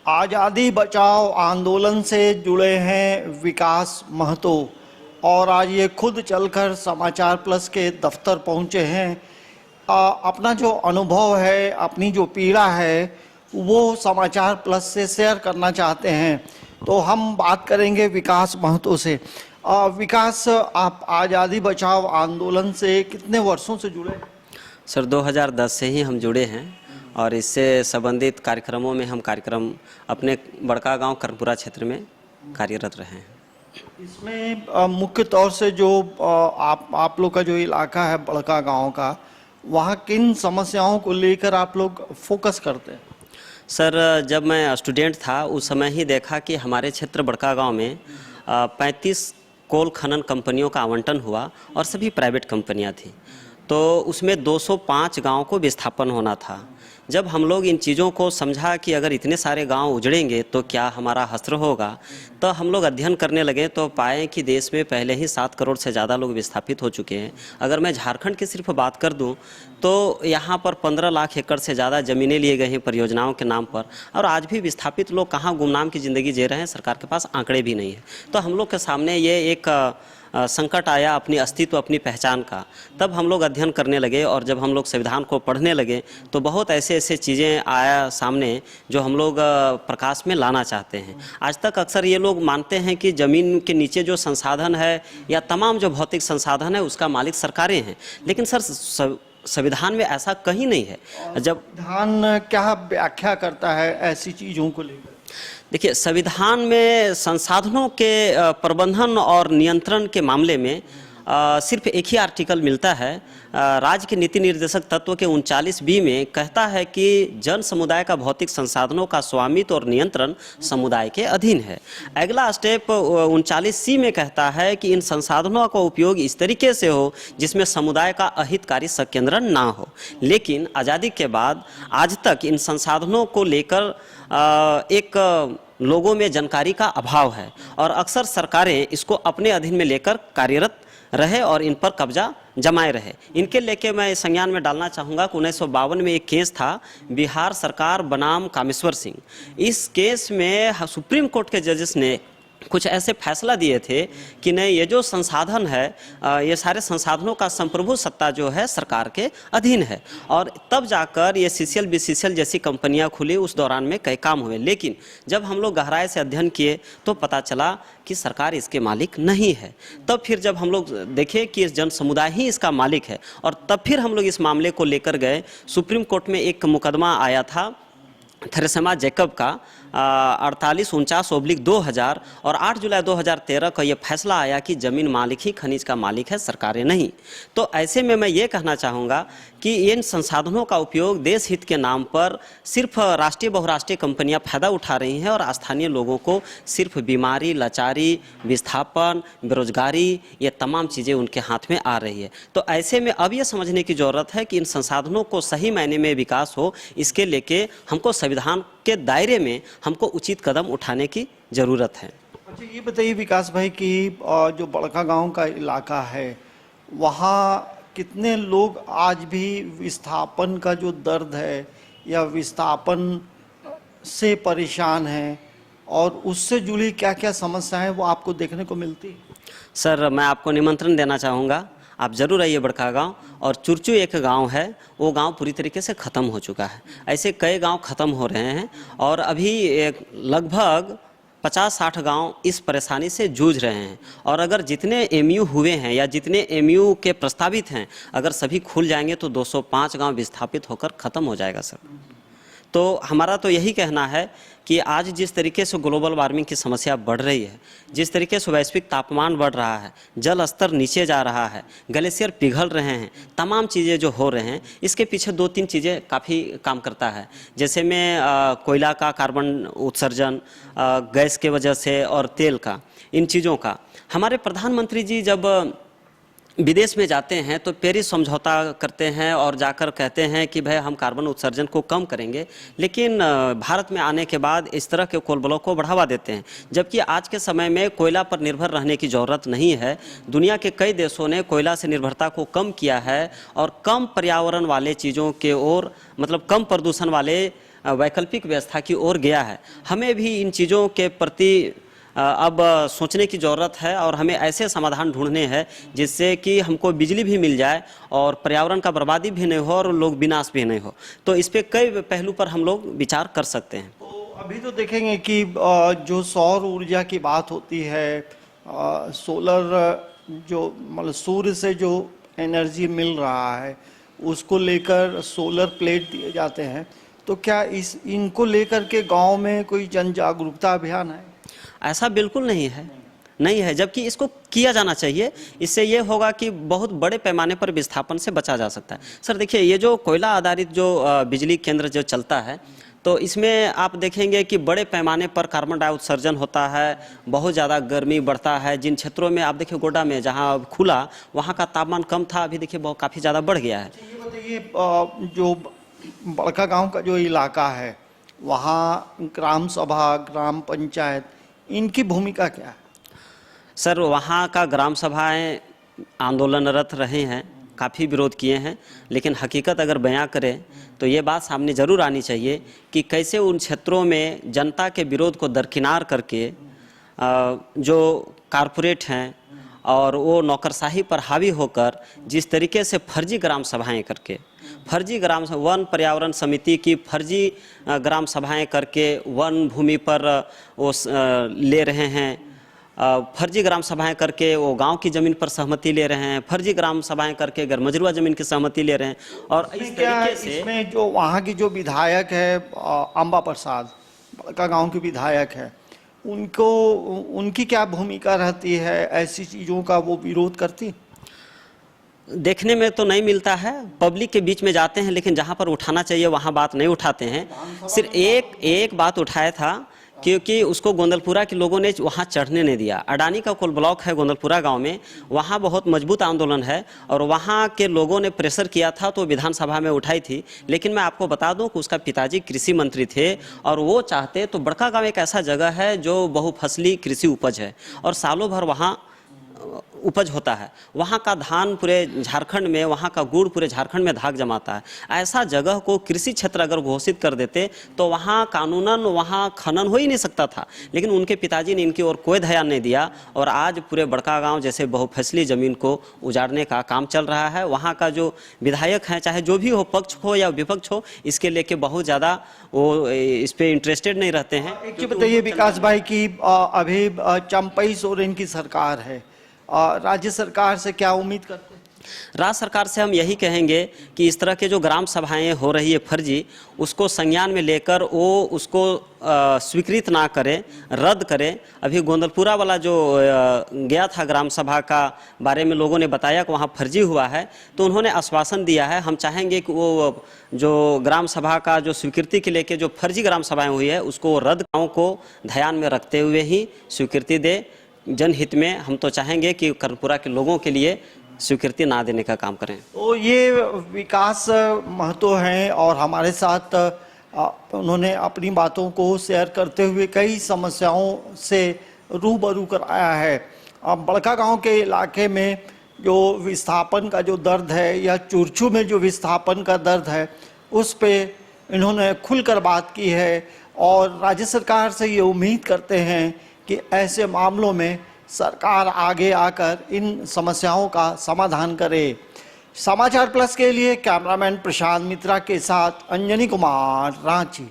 आज़ादी बचाओ आंदोलन से जुड़े हैं विकास महतो और आज ये खुद चलकर समाचार प्लस के दफ्तर पहुंचे हैं। अपना जो अनुभव है, अपनी जो पीड़ा है, वो समाचार प्लस से शेयर करना चाहते हैं। तो हम बात करेंगे विकास महतो से। विकास, आप आज़ादी बचाओ आंदोलन से कितने वर्षों से जुड़े? सर 2010 से ही हम जुड़े हैं और इससे संबंधित कार्यक्रमों में हम कार्यक्रम अपने बड़का गांव कर्णपुरा क्षेत्र में कार्यरत रहे हैं। इसमें मुख्य तौर से जो आप लोग का जो इलाका है बड़का गांव का, वहाँ किन समस्याओं को लेकर आप लोग फोकस करते हैं? सर जब मैं स्टूडेंट था उस समय ही देखा कि हमारे क्षेत्र बड़का गांव में 35 कोल खनन कंपनियों का आवंटन हुआ और सभी प्राइवेट कंपनियां थी। तो उसमें 205 गांव को विस्थापन होना था। जब हम लोग इन चीज़ों को समझा कि अगर इतने सारे गांव उजड़ेंगे तो क्या हमारा हश्र होगा, तो हम लोग अध्ययन करने लगे तो पाए कि देश में पहले ही 7 करोड़ से ज़्यादा लोग विस्थापित हो चुके हैं। अगर मैं झारखंड की सिर्फ बात कर दूं तो यहाँ पर 15 लाख एकड़ से ज़्यादा ज़मीनें लिए गए हैं परियोजनाओं के नाम पर, और आज भी विस्थापित लोग कहाँ गुमनाम की ज़िंदगी जी रहे हैं, सरकार के पास आंकड़े भी नहीं है। तो हम लोग के सामने ये एक संकट आया अपनी अस्तित्व, अपनी पहचान का। तब हम लोग अध्ययन करने लगे और जब हम लोग संविधान को पढ़ने लगे तो बहुत ऐसे ऐसे चीज़ें आया सामने जो हम लोग प्रकाश में लाना चाहते हैं। आज तक अक्सर ये लोग मानते हैं कि ज़मीन के नीचे जो संसाधन है या तमाम जो भौतिक संसाधन है उसका मालिक सरकारें हैं, लेकिन सर संविधान में ऐसा कहीं नहीं है। जब संविधान क्या व्याख्या करता है ऐसी चीज़ों को लेकर? देखिए, संविधान में संसाधनों के प्रबंधन और नियंत्रण के मामले में सिर्फ एक ही आर्टिकल मिलता है। राज्य के नीति निर्देशक तत्व के 39B में कहता है कि जन समुदाय का भौतिक संसाधनों का स्वामित्व और नियंत्रण समुदाय के अधीन है। अगला स्टेप 39C में कहता है कि इन संसाधनों का उपयोग इस तरीके से हो जिसमें समुदाय का अहितकारी संकेंद्रण ना हो। लेकिन आज़ादी के बाद आज तक इन संसाधनों को लेकर एक लोगों में जानकारी का अभाव है और अक्सर सरकारें इसको अपने अधीन में लेकर कार्यरत रहे और इन पर कब्जा जमाए रहे। इनके लेके मैं संज्ञान में डालना चाहूँगा कि 1952 में एक केस था, बिहार सरकार बनाम कामेश्वर सिंह। इस केस में सुप्रीम कोर्ट के जजेस ने कुछ ऐसे फैसला दिए थे कि नहीं, ये जो संसाधन है ये सारे संसाधनों का संप्रभु सत्ता जो है सरकार के अधीन है। और तब जाकर ये CCL BCCL जैसी कंपनियां खुली, उस दौरान में कई काम हुए। लेकिन जब हम लोग गहराई से अध्ययन किए तो पता चला कि सरकार इसके मालिक नहीं है। तब फिर जब हम लोग देखे कि जन समुदाय ही इसका मालिक है, और तब फिर हम लोग इस मामले को लेकर गए सुप्रीम कोर्ट में। एक मुकदमा आया था थेरेसा जैकब का 4849/2000 और 8 जुलाई 2013 का ये फैसला आया कि ज़मीन मालिक ही खनिज का मालिक है, सरकारें नहीं। तो ऐसे में मैं ये कहना चाहूँगा कि इन संसाधनों का उपयोग देश हित के नाम पर सिर्फ राष्ट्रीय बहुराष्ट्रीय कंपनियां फ़ायदा उठा रही हैं और स्थानीय लोगों को सिर्फ बीमारी, लाचारी, विस्थापन, बेरोजगारी, ये तमाम चीज़ें उनके हाथ में आ रही है। तो ऐसे में अब ये समझने की ज़रूरत है कि इन संसाधनों को सही मायने में विकास हो, इसके लेके हमको संविधान के दायरे में हमको उचित कदम उठाने की ज़रूरत है। अच्छा, ये बताइए विकास भाई कि जो बड़का गांव का इलाका है वहाँ कितने लोग आज भी विस्थापन का जो दर्द है या विस्थापन से परेशान हैं, और उससे जुड़ी क्या क्या समस्याएं वो आपको देखने को मिलती है? सर मैं आपको निमंत्रण देना चाहूँगा, आप ज़रूर आइए बड़का गांव। और चुरचू एक गांव है, वो गांव पूरी तरीके से ख़त्म हो चुका है। ऐसे कई गांव ख़त्म हो रहे हैं और अभी लगभग 50-60 गांव इस परेशानी से जूझ रहे हैं। और अगर जितने MU हुए हैं या जितने MU के प्रस्तावित हैं, अगर सभी खुल जाएंगे तो 205 गांव विस्थापित होकर ख़त्म हो जाएगा सर। तो हमारा तो यही कहना है कि आज जिस तरीके से ग्लोबल वार्मिंग की समस्या बढ़ रही है, जिस तरीके से वैश्विक तापमान बढ़ रहा है, जल स्तर नीचे जा रहा है, ग्लेशियर पिघल रहे हैं, तमाम चीज़ें जो हो रहे हैं, इसके पीछे 2-3 चीज़ें काफ़ी काम करता है। जैसे में कोयला का कार्बन उत्सर्जन, गैस के वजह से, और तेल का, इन चीज़ों का। हमारे प्रधानमंत्री जी जब विदेश में जाते हैं तो पेरिस समझौता करते हैं और जाकर कहते हैं कि भाई हम कार्बन उत्सर्जन को कम करेंगे, लेकिन भारत में आने के बाद इस तरह के कोल ब्लॉक को बढ़ावा देते हैं। जबकि आज के समय में कोयला पर निर्भर रहने की ज़रूरत नहीं है। दुनिया के कई देशों ने कोयला से निर्भरता को कम किया है और कम पर्यावरण वाले चीज़ों के ओर, मतलब कम प्रदूषण वाले वैकल्पिक व्यवस्था की ओर गया है। हमें भी इन चीज़ों के प्रति अब सोचने की ज़रूरत है और हमें ऐसे समाधान ढूंढने हैं जिससे कि हमको बिजली भी मिल जाए और पर्यावरण का बर्बादी भी नहीं हो और लोग विनाश भी नहीं हो। तो इस पे कई पहलू पर हम लोग विचार कर सकते हैं। तो अभी तो देखेंगे कि जो सौर ऊर्जा की बात होती है, सोलर जो मतलब सूर्य से जो एनर्जी मिल रहा है उसको लेकर सोलर प्लेट दिए जाते हैं, तो क्या इनको लेकर के गांव में कोई जन जागरूकता अभियान है? ऐसा बिल्कुल नहीं है, जबकि इसको किया जाना चाहिए। इससे ये होगा कि बहुत बड़े पैमाने पर विस्थापन से बचा जा सकता है। सर देखिए, ये जो कोयला आधारित जो बिजली केंद्र जो चलता है, तो इसमें आप देखेंगे कि बड़े पैमाने पर कार्बन डाइऑक्साइड उत्सर्जन होता है, बहुत ज़्यादा गर्मी बढ़ता है। जिन क्षेत्रों में आप देखिए गोड्डा में जहाँ खुला वहाँ का तापमान कम था, अभी देखिए बहुत काफ़ी ज़्यादा बढ़ गया है। ये बताइए, जो बड़का गांव का जो इलाका है वहाँ ग्राम सभा, ग्राम पंचायत, इनकी भूमिका क्या है? सर वहाँ का ग्राम सभाएं आंदोलनरत रहे हैं, काफ़ी विरोध किए हैं, लेकिन हकीकत अगर बयां करें तो ये बात सामने ज़रूर आनी चाहिए कि कैसे उन क्षेत्रों में जनता के विरोध को दरकिनार करके जो कारपोरेट हैं और वो नौकरशाही पर हावी होकर जिस तरीके से फर्जी ग्राम सभाएं करके, फर्जी ग्राम वन पर्यावरण समिति की फर्जी ग्राम सभाएं करके वन भूमि पर वो ले रहे हैं, फर्जी ग्राम सभाएं करके वो गांव की ज़मीन पर सहमति ले रहे हैं, फर्जी ग्राम सभाएं करके गरमजरुआ ज़मीन की सहमति ले रहे हैं। और इस तरीके से इसमें जो वहाँ की जो विधायक है अंबा प्रसाद, बड़का गांव की विधायक है, उनकी क्या भूमिका रहती है? ऐसी चीज़ों का वो विरोध करती? देखने में तो नहीं मिलता है, पब्लिक के बीच में जाते हैं, लेकिन जहाँ पर उठाना चाहिए वहाँ बात नहीं उठाते हैं। सिर्फ एक बात उठाया था, क्योंकि उसको गोंदलपुरा के लोगों ने वहाँ चढ़ने नहीं दिया। अडानी का कोल ब्लॉक है गोंदलपुरा गांव में, वहाँ बहुत मजबूत आंदोलन है और वहाँ के लोगों ने प्रेशर किया था तो विधानसभा में उठाई थी। लेकिन मैं आपको बता दूं कि उसका पिताजी कृषि मंत्री थे और वो चाहते तो बड़का गांव एक ऐसा जगह है जो बहुफसली कृषि उपज है और सालों भर वहाँ उपज होता है। वहाँ का धान पूरे झारखंड में, वहाँ का गुड़ पूरे झारखंड में धाक जमाता है। ऐसा जगह को कृषि क्षेत्र अगर घोषित कर देते तो वहाँ कानूनन वहाँ खनन हो ही नहीं सकता था, लेकिन उनके पिताजी ने इनकी ओर कोई ध्यान नहीं दिया और आज पूरे बड़का गांव जैसे बहुफसली ज़मीन को उजाड़ने का काम चल रहा है। वहाँ का जो विधायक हैं, चाहे जो भी हो, पक्ष हो या विपक्ष हो, इसके लेके बहुत ज़्यादा वो इस पर इंटरेस्टेड नहीं रहते हैं। एक चीज़ बताइए विकास भाई की अभी चंपई सोरेन की सरकार है, राज्य सरकार से क्या उम्मीद करते हैं? राज्य सरकार से हम यही कहेंगे कि इस तरह के जो ग्राम सभाएं हो रही है फर्जी, उसको संज्ञान में लेकर वो उसको स्वीकृत ना करें, रद्द करें। अभी गोंदलपुरा वाला जो गया था ग्राम सभा का बारे में लोगों ने बताया कि वहाँ फर्जी हुआ है, तो उन्होंने आश्वासन दिया है। हम चाहेंगे कि वो जो ग्राम सभा का जो स्वीकृति के लेके जो फर्जी ग्राम सभाएँ हुई है उसको रद्द, गाँव को ध्यान में रखते हुए ही स्वीकृति दे। जनहित में हम तो चाहेंगे कि कर्णपुरा के लोगों के लिए स्वीकृति ना देने का काम करें। तो ये विकास महतो हैं और हमारे साथ उन्होंने अपनी बातों को शेयर करते हुए कई समस्याओं से रूबरू कराया है। बड़का गांव के इलाके में जो विस्थापन का जो दर्द है या चुरचू में जो विस्थापन का दर्द है, उस पे इन्होंने खुलकर बात की है और राज्य सरकार से ये उम्मीद करते हैं कि ऐसे मामलों में सरकार आगे आकर इन समस्याओं का समाधान करे। समाचार प्लस के लिए कैमरामैन प्रशांत मित्रा के साथ अंजनी कुमार, रांची।